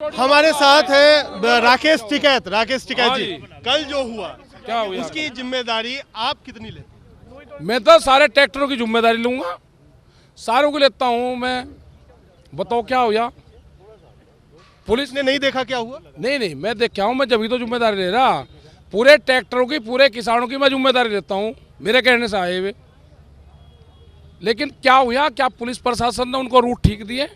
हमारे साथ है राकेश टिकैत जी। कल जो हुआ क्या हुआ? उसकी जिम्मेदारी आप कितनी लेते? मैं तो सारे ट्रैक्टरों की जिम्मेदारी लूंगा, सारों की लेता हूं मैं। बताओ क्या हुआ? पुलिस ने नहीं देखा क्या हुआ? नहीं, मैं देखा हूं, मैं जब तो जिम्मेदारी ले रहा। पूरे ट्रैक्टरों की, पूरे किसानों की मैं जिम्मेदारी लेता हूं, मेरे कहने से आए हुए। लेकिन क्या हुआ? क्या पुलिस प्रशासन ने उनको रूट ठीक दिए?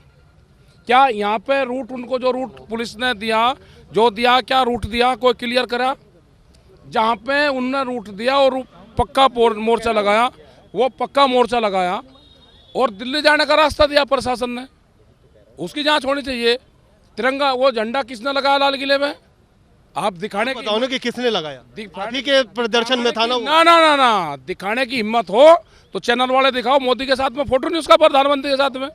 क्या यहाँ पे रूट, उनको जो रूट पुलिस ने दिया, क्या रूट दिया कोई क्लियर करा? जहाँ पे उनने रूट दिया और पक्का मोर्चा लगाया, वो पक्का मोर्चा लगाया और दिल्ली जाने का रास्ता दिया प्रशासन ने, उसकी जांच होनी चाहिए। तिरंगा, वो झंडा किसने लगाया लाल किले में? आप दिखाने की, बताओ कि किसने लगाया? आप ही के प्रदर्शन में था ना वो? ना, दिखाने की हिम्मत हो तो चैनल वाले दिखाओ। मोदी के साथ में फोटो नहीं उसका, प्रधानमंत्री के साथ में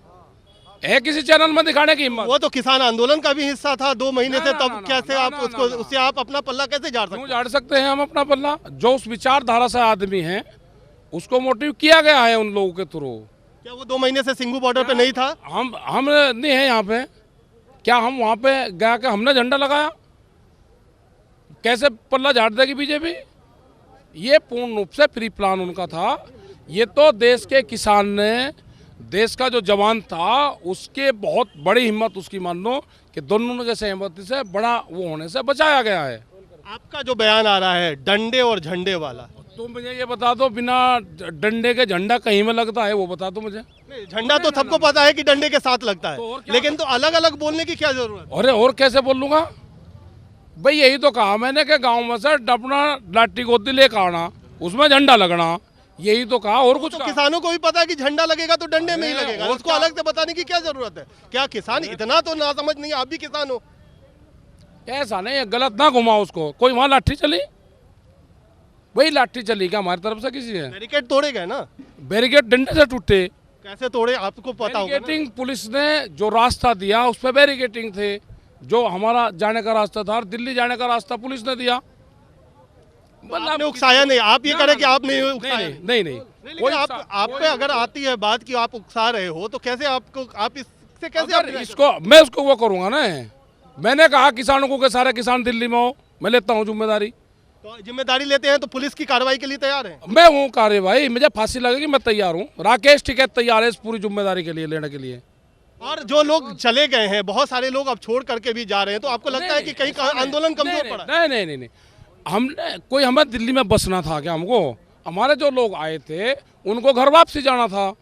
है किसी चैनल में दिखाने की हिम्मत? वो तो किसान आंदोलन का भी हिस्सा था 2 महीने से, तब कैसे आप उसको, उससे आप अपना पल्ला कैसे झाड़ सकते? झाड़ सकते हैं हम अपना पल्ला? जो उस विचारधारा से आदमी है उसको मोटिव किया गया है उन लोगों के थ्रू। क्या वो 2 महीने से सिंघू बॉर्डर पे नहीं था? हम नहीं है यहाँ पे। क्या हम वहाँ पे गया के हमने झंडा लगाया? कैसे पल्ला झाड़ देगी बीजेपी? ये पूर्ण रूप से प्री प्लान उनका था। ये तो देश के किसान ने, देश का जो जवान था उसके बहुत बड़ी हिम्मत उसकी मान लो कि दोनों के सहमति से बड़ा वो होने से बचाया गया है। आपका जो बयान आ रहा है डंडे और झंडे वाला, तो मुझे ये बता दो, बिना डंडे के झंडा कहीं में लगता है? वो बता दो मुझे। झंडा तो सबको पता है कि डंडे के साथ लगता है, तो लेकिन तो अलग अलग बोलने की क्या जरूरत? अरे और कैसे बोल लूंगा भाई? यही तो कहा मैंने कि गांव में से डपना लाठी गोदी लेकर आना, उसमें झंडा लगना, यही तो कहा। और कुछ तो किसानों को भी पता है कि झंडा लगेगा तो डंडे में ही लगेगा, उसको अलग से बताने की क्या जरूरत है? क्या किसान इतना तो ना समझ नहीं? आप भी किसान हो। ऐसा नहीं, गलत ना घुमाओ उसको। कोई वहाँ लाठी चली, वही लाठी चली क्या हमारी तरफ से किसी है? बैरिकेड तोड़े गए ना? बैरिकेड डंडे से टूटे। कैसे तोड़े आपको पता होगा ना? बैरिकेटिंग पुलिस ने जो रास्ता दिया उस पर बैरिकेटिंग थे। जो हमारा जाने का रास्ता था, दिल्ली जाने का रास्ता पुलिस ने दिया। आपने उकसाया नहीं? आप ये करें कि आप नहीं उकसाए? नहीं। कोई आप पे अगर आती है बात कि आप उकसा रहे हो, तो कैसे आपको, आप इससे कैसे इसको मैं उसको वो करूंगा ना? मैंने कहा किसानों को कि सारे किसान दिल्ली में हो, मैं लेता हूँ जिम्मेदारी। तो जिम्मेदारी लेते हैं तो पुलिस की कार्रवाई के लिए तैयार है? मैं हूँ कार्यवाही, मुझे फांसी लगेगी मैं तैयार हूँ। राकेश टिकैत तैयार है इस पूरी जिम्मेदारी के लिए लेने के लिए। और जो लोग चले गए हैं, बहुत सारे लोग अब छोड़ करके भी जा रहे हैं, तो आपको लगता है कि कहीं आंदोलन कमजोर पड़ा? नहीं, हमने कोई, हमें दिल्ली में बसना था क्या? हमको, हमारे जो लोग आए थे उनको घर वापसी जाना था,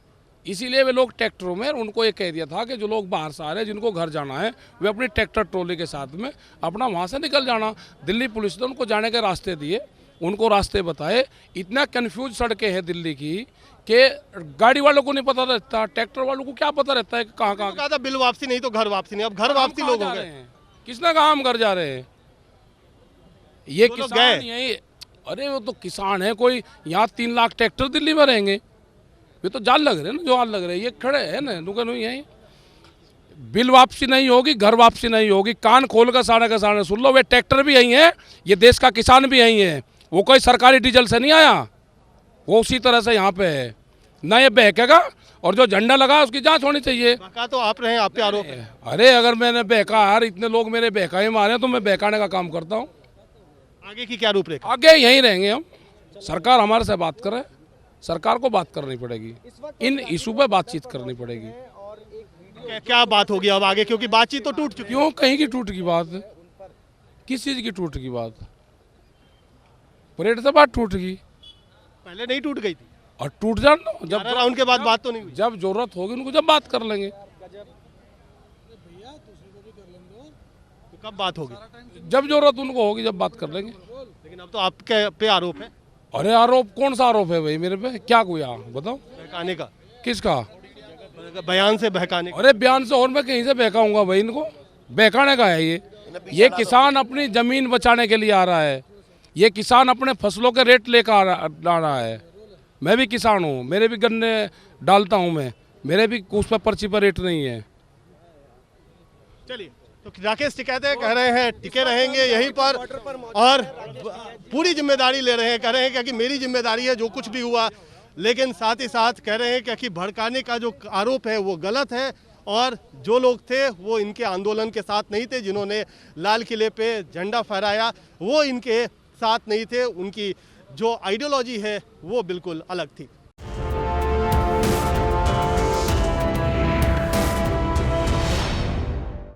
इसीलिए वे लोग ट्रैक्टरों में, उनको ये कह दिया था कि जो लोग बाहर से आ रहे हैं जिनको घर जाना है वे अपनी ट्रैक्टर ट्रॉली के साथ में अपना वहाँ से निकल जाना। दिल्ली पुलिस ने उनको जाने के रास्ते दिए, उनको रास्ते बताए। इतना कन्फ्यूज सड़कें हैं दिल्ली की कि गाड़ी वालों को नहीं पता रहता, ट्रैक्टर वालों को क्या पता रहता है कि कहाँ कहा था बिल वापसी नहीं तो घर वापसी नहीं, अब घर वापसी लोग हो गए। किसने कहा हम घर जा रहे हैं? ये किसान यही, अरे वो तो किसान है। कोई यहाँ 3 लाख ट्रैक्टर दिल्ली में रहेंगे, ये तो जाल लग रहे हैं ना, जो हाल लग रहे हैं। ये खड़े हैं ना दुकान हुई है। बिल वापसी नहीं होगी, घर वापसी नहीं होगी। कान खोल कर साढ़े के साढ़े सुन लो, वे ट्रैक्टर भी यही है, ये देश का किसान भी यही है। वो कोई सरकारी डीजल से नहीं आया, वो उसी तरह से यहाँ पे है ना। ये बहकेगा, और जो झंडा लगा उसकी जांच होनी चाहिए। बहका तो आप रहे हैं, आप पे आरोप है। अरे अगर मैंने बहका, यार इतने लोग मेरे बहकाए मारे तो मैं बहकाने का काम करता हूँ। आगे की क्या रूपरेखा? आगे यहीं रहेंगे हम। सरकार हमारे से बात करे, सरकार को बात करनी पड़ेगी, इन इशू पे बातचीत करनी पड़ेगी। क्या बात होगी अब आगे, क्योंकि बातचीत तो टूट चुकी? क्यों कहीं की टूट की बात? किस चीज की टूट की बात? परेड से बात टूट गई, पहले नहीं टूट गई थी? और टूट जाना जब राउंड के बाद बात तो नहीं हुई? जब जरूरत होगी उनको जब बात कर लेंगे। तो कब बात होगी? जब जरूरत उनको होगी जब बात कर लेंगे। लेकिन अब तो आपके पे आरोप है। अरे आरोप कौन सा आरोप है भाई मेरे पे? क्या हुआ बताओ? बहकाने का। किसका? बयान से बहकाने का। अरे बयान से और मैं कहीं से बहकाऊंगा भाई? इनको बहकाने का है ये किसान अपनी जमीन बचाने के लिए आ रहा है, ये किसान अपने फसलों के रेट लेकर आ रहा है। मैं भी किसान हूँ, मेरे भी गन्ने डालता हूँ मैं, मेरे भी उस पर पर्ची पर रेट नहीं है। चलिए, तो राकेश टिकैत कह रहे हैं टिके रहेंगे यहीं पर और पूरी जिम्मेदारी ले रहे हैं। कह रहे हैं कि मेरी जिम्मेदारी है जो कुछ भी हुआ, लेकिन साथ ही साथ कह रहे हैं कि भड़काने का जो आरोप है वो गलत है और जो लोग थे वो इनके आंदोलन के साथ नहीं थे, जिन्होंने लाल किले पे झंडा फहराया वो इनके साथ नहीं थे, उनकी जो आइडियोलॉजी है वो बिल्कुल अलग थी।